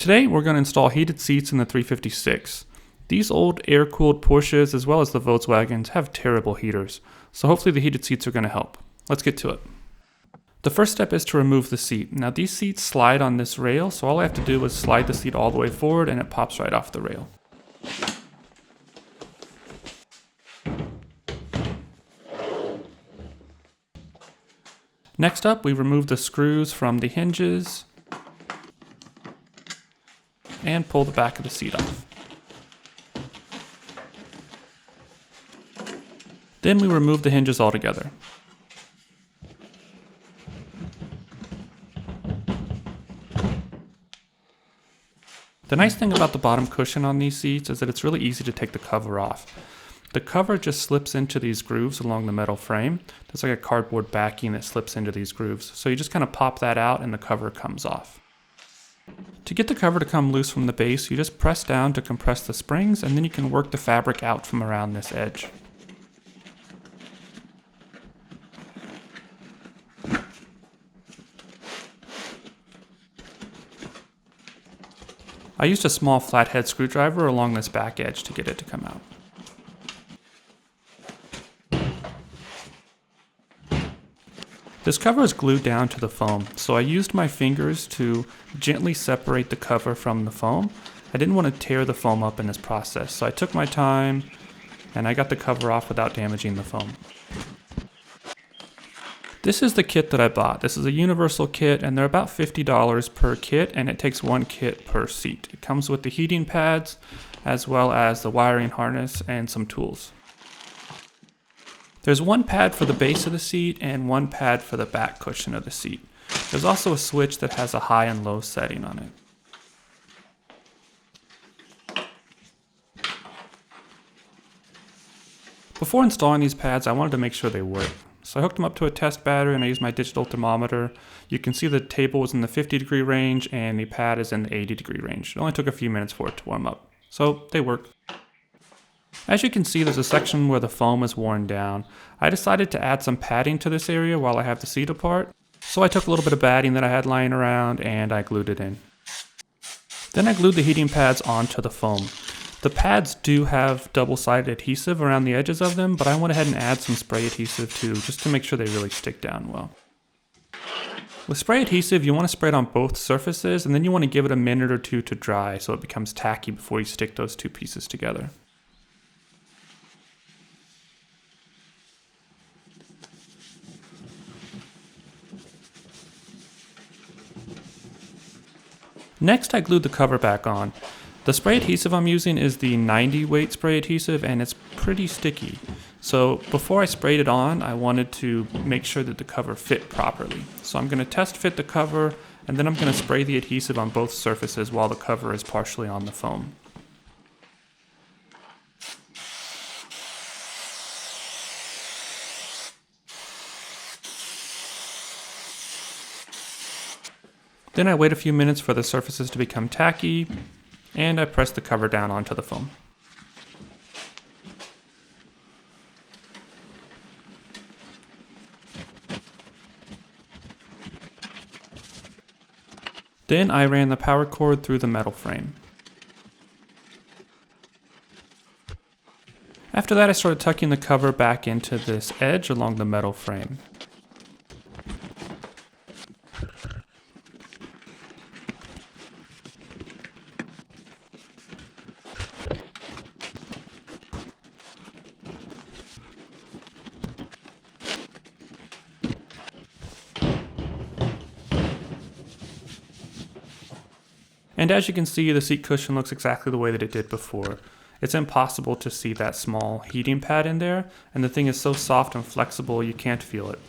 Today we're going to install heated seats in the 356. These old air-cooled Porsches as well as the Volkswagens have terrible heaters, so hopefully the heated seats are going to help. Let's get to it. The first step is to remove the seat. Now these seats slide on this rail, so all I have to do is slide the seat all the way forward and it pops right off the rail. Next up, we remove the screws from the hinges and pull the back of the seat off. Then we remove the hinges altogether. The nice thing about the bottom cushion on these seats is that it's really easy to take the cover off. The cover just slips into these grooves along the metal frame. There's like a cardboard backing that slips into these grooves. So you just kind of pop that out and the cover comes off. To get the cover to come loose from the base, you just press down to compress the springs, and then you can work the fabric out from around this edge. I used a small flathead screwdriver along this back edge to get it to come out. This cover is glued down to the foam, so I used my fingers to gently separate the cover from the foam. I didn't want to tear the foam up in this process, so I took my time and I got the cover off without damaging the foam. This is the kit that I bought. This is a universal kit and they're about $50 per kit, and it takes one kit per seat. It comes with the heating pads as well as the wiring harness and some tools. There's one pad for the base of the seat and one pad for the back cushion of the seat. There's also a switch that has a high and low setting on it. Before installing these pads, I wanted to make sure they work. So I hooked them up to a test battery and I used my digital thermometer. You can see the table is in the 50-degree range and the pad is in the 80-degree range. It only took a few minutes for it to warm up. So they work. As you can see, there's a section where the foam is worn down. I decided to add some padding to this area while I have the seat apart. So I took a little bit of batting that I had lying around and I glued it in. Then I glued the heating pads onto the foam. The pads do have double-sided adhesive around the edges of them, but I went ahead and add some spray adhesive too, just to make sure they really stick down well. With spray adhesive, you want to spray it on both surfaces, and then you want to give it a minute or two to dry so it becomes tacky before you stick those two pieces together. Next, I glued the cover back on. The spray adhesive I'm using is the 90 weight spray adhesive, and it's pretty sticky. So before I sprayed it on, I wanted to make sure that the cover fit properly. So I'm going to test fit the cover, and then I'm going to spray the adhesive on both surfaces while the cover is partially on the foam. Then I wait a few minutes for the surfaces to become tacky, and I press the cover down onto the foam. Then I ran the power cord through the metal frame. After that, I started tucking the cover back into this edge along the metal frame. And as you can see, the seat cushion looks exactly the way that it did before. It's impossible to see that small heating pad in there, and the thing is so soft and flexible you can't feel it.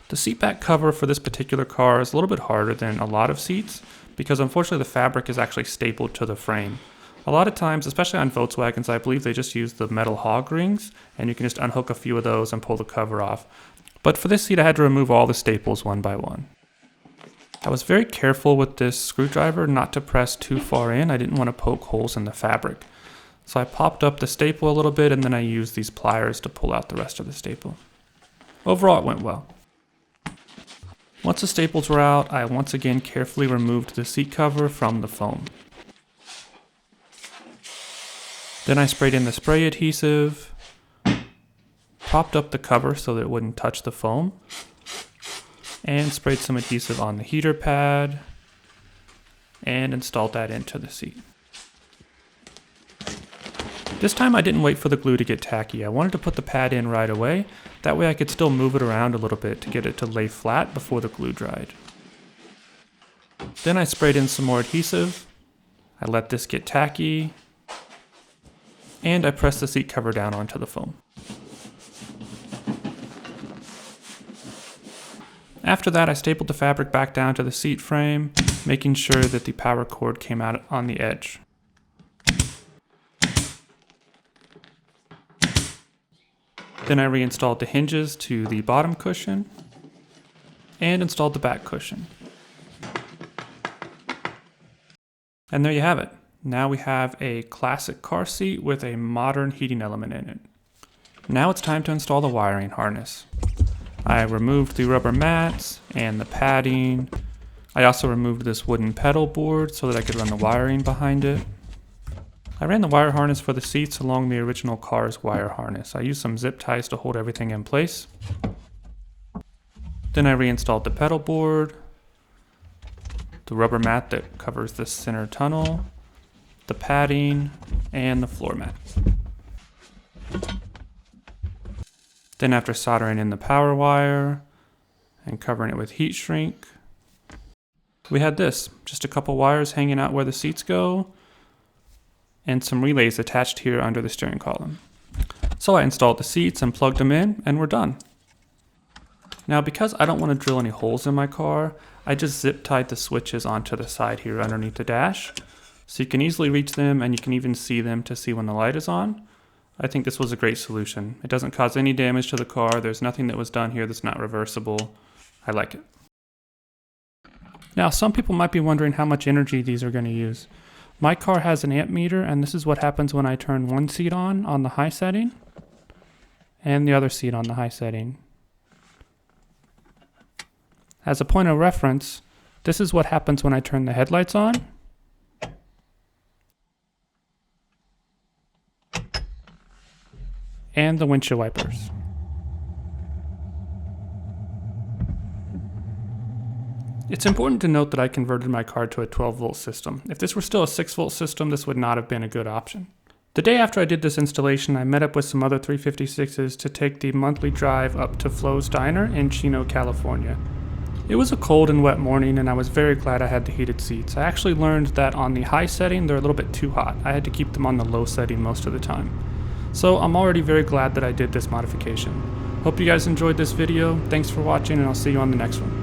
The seat back cover for this particular car is a little bit harder than a lot of seats because unfortunately the fabric is actually stapled to the frame. A lot of times, especially on Volkswagens, I believe they just use the metal hog rings, and you can just unhook a few of those and pull the cover off. But for this seat I had to remove all the staples one by one. I was very careful with this screwdriver not to press too far in. I didn't want to poke holes in the fabric. So I popped up the staple a little bit and then I used these pliers to pull out the rest of the staple. Overall, it went well. Once the staples were out, I once again carefully removed the seat cover from the foam. Then I sprayed in the spray adhesive, propped up the cover so that it wouldn't touch the foam, and sprayed some adhesive on the heater pad and installed that into the seat. This time I didn't wait for the glue to get tacky. I wanted to put the pad in right away. That way I could still move it around a little bit to get it to lay flat before the glue dried. Then I sprayed in some more adhesive. I let this get tacky. And I pressed the seat cover down onto the foam. After that, I stapled the fabric back down to the seat frame, making sure that the power cord came out on the edge. Then I reinstalled the hinges to the bottom cushion and installed the back cushion. And there you have it. Now we have a classic car seat with a modern heating element in it. Now it's time to install the wiring harness. I removed the rubber mats and the padding. I also removed this wooden pedal board so that I could run the wiring behind it. I ran the wire harness for the seats along the original car's wire harness. I used some zip ties to hold everything in place. Then I reinstalled the pedal board, the rubber mat that covers the center tunnel, the padding, and the floor mat. Then after soldering in the power wire and covering it with heat shrink, we had this, just a couple wires hanging out where the seats go, and some relays attached here under the steering column. So I installed the seats and plugged them in, and we're done. Now because I don't want to drill any holes in my car, I just zip tied the switches onto the side here underneath the dash, so you can easily reach them and you can even see them to see when the light is on. I think this was a great solution. It doesn't cause any damage to the car. There's nothing that was done here that's not reversible. I like it. Now some people might be wondering how much energy these are going to use. My car has an amp meter, and this is what happens when I turn one seat on the high setting, and the other seat on the high setting. As a point of reference, this is what happens when I turn the headlights on, and the windshield wipers. It's important to note that I converted my car to a 12-volt system. If this were still a 6-volt system, this would not have been a good option. The day after I did this installation, I met up with some other 356s to take the monthly drive up to Flo's Diner in Chino, California. It was a cold and wet morning, and I was very glad I had the heated seats. I actually learned that on the high setting, they're a little bit too hot. I had to keep them on the low setting most of the time. So I'm already very glad that I did this modification. Hope you guys enjoyed this video. Thanks for watching, and I'll see you on the next one.